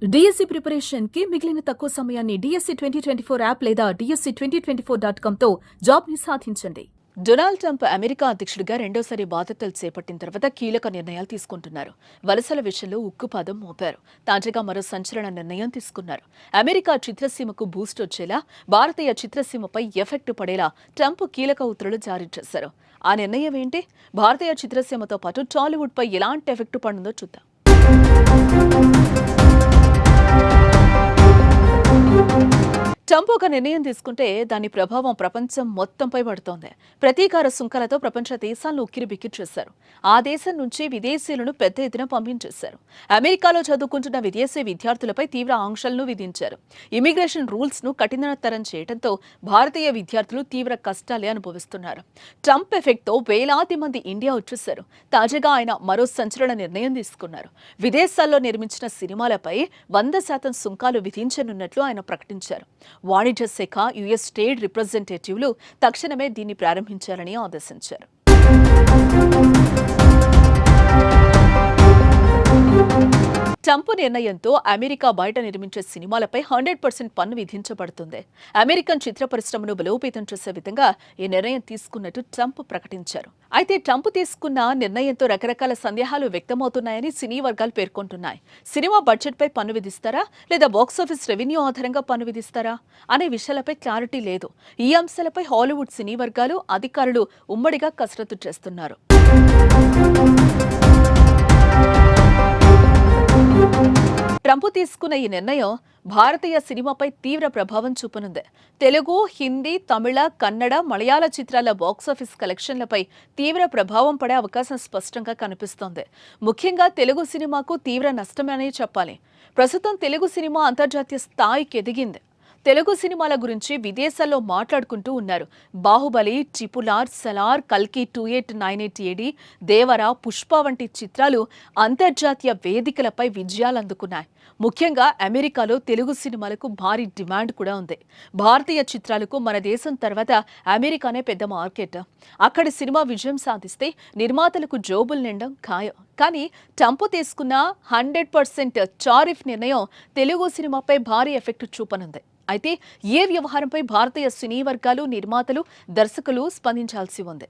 DSC preparation కి మిగిలిన తక్కువ సమయాన్ని డిఎస్సి 2024 యాప్ లేదా DSC2024.com తో జాబ్ ని సాధించండి. డొనాల్డ్ ట్రంప్ అమెరికా అధ్యక్షుడిగా రెండోసారి బాధ్యతలు చేపట్టిన తర్వాత కీలక నిర్ణయాలు తీసుకుంటున్నారు. వలసల విషయంలో ఉక్కుపాదం మోపారు. తాజాగా మరో సంచలన నిర్ణయం తీసుకున్నారు. అమెరికా చిత్రసీమకు బూస్ట్ వచ్చేలా, భారతీయ చిత్రసీమపై ఎఫెక్ట్ పడేలా ట్రంప్ కీలక ఉత్తర్వులు జారీ చేశారు. ఆ నిర్ణయం ఏంటి? భారతీయ చిత్రసీమతో పాటు టాలీవుడ్ పై ఎలాంటి ఎఫెక్ట్ పడుతుందో చూద్దాం. ట్రంప్ ఒక నిర్ణయం తీసుకుంటే దాని ప్రభావం ప్రపంచం మొత్తంపై పడుతోంది. ప్రతీకార సుంకాలతో ప్రపంచ దేశాలను ఉక్కిరిబిక్కిరి చేశారు. ఆ దేశం నుంచి విదేశీయులను పెద్ద ఎత్తున పంపించేశారు. అమెరికాలో చదువుకుంటున్న విదేశీ విద్యార్థులపై తీవ్ర ఆంక్షలను విధించారు. ఇమిగ్రేషన్ రూల్స్ ను కఠినతరం చేయడంతో భారతీయ విద్యార్థులు తీవ్ర కష్టాలే అనుభవిస్తున్నారు. ట్రంప్ ఎఫెక్ట్ తో వేలాది మంది ఇండియా వచ్చేశారు. తాజాగా ఆయన మరో సంచలన నిర్ణయం తీసుకున్నారు. విదేశాల్లో నిర్మించిన సినిమాలపై 100% సుంకాలు విధించనున్నట్లు ఆయన ప్రకటించారు. వాణిజ్య శాఖ యుఎస్ ట్రేడ్ రిప్రజెంటేటివ్లు తక్షణమే దీన్ని ప్రారంభించాలని ఆదేశించారు. ట్రంప్ నిర్ణయంతో అమెరికా బయట నిర్మించే సినిమాలపై 100% పన్ను విధించబడుతుంది. అమెరికన్ చిత్ర పరిశ్రమను బలోపేతం చేసే విధంగా ఈ నిర్ణయం తీసుకున్నట్టు ట్రంప్ ప్రకటించారు. అయితే ట్రంప్ తీసుకున్న నిర్ణయంతో రకరకాల సందేహాలు వ్యక్తమవుతున్నాయని సినీ వర్గాలు పేర్కొంటున్నాయి. సినిమా బడ్జెట్పై పన్ను విధిస్తారా లేదా బాక్సాఫీస్ రెవెన్యూ ఆధారంగా పన్ను విధిస్తారా అనే విషయాలపై క్లారిటీ లేదు. ఈ అంశాలపై హాలీవుడ్ సినీ వర్గాలు, అధికారులు ఉమ్మడిగా కసరత్తు చేస్తున్నారు. ట్రంప్ తీసుకున్న ఈ నిర్ణయం భారతీయ సినిమాపై తీవ్ర ప్రభావం చూపనుంది. తెలుగు, హిందీ, తమిళ, కన్నడ, మలయాళ చిత్రాల బాక్సాఫీస్ కలెక్షన్లపై తీవ్ర ప్రభావం పడే అవకాశం స్పష్టంగా కనిపిస్తోంది. ముఖ్యంగా తెలుగు సినిమాకు తీవ్ర నష్టమనే చెప్పాలి. ప్రస్తుతం తెలుగు సినిమా అంతర్జాతీయ స్థాయికి ఎదిగింది. తెలుగు సినిమాల గురించి విదేశాల్లో మాట్లాడుకుంటూ ఉన్నారు. బాహుబలి, ట్రిపుల్ ఆర్, సలార్, కల్కి 2898 AD, దేవర, పుష్ప వంటి చిత్రాలు అంతర్జాతీయ వేదికలపై విజయాలు అందుకున్నాయి. ముఖ్యంగా అమెరికాలో తెలుగు సినిమాలకు భారీ డిమాండ్ కూడా ఉంది. భారతీయ చిత్రాలకు మన దేశం తర్వాత అమెరికానే పెద్ద మార్కెట్. అక్కడి సినిమా విజయం సాధిస్తే నిర్మాతలకు జోబులు నిండడం ఖాయం. కానీ ట్రంప్ తీసుకున్న 100% టారిఫ్ నిర్ణయం తెలుగు సినిమాపై భారీ ఎఫెక్ట్ చూపనుంది. అయితే ఏ వ్యవహారంపై భారతీయ సినీ వర్గాలు, నిర్మాతలు, దర్శకులు స్పందించాల్సి ఉంది.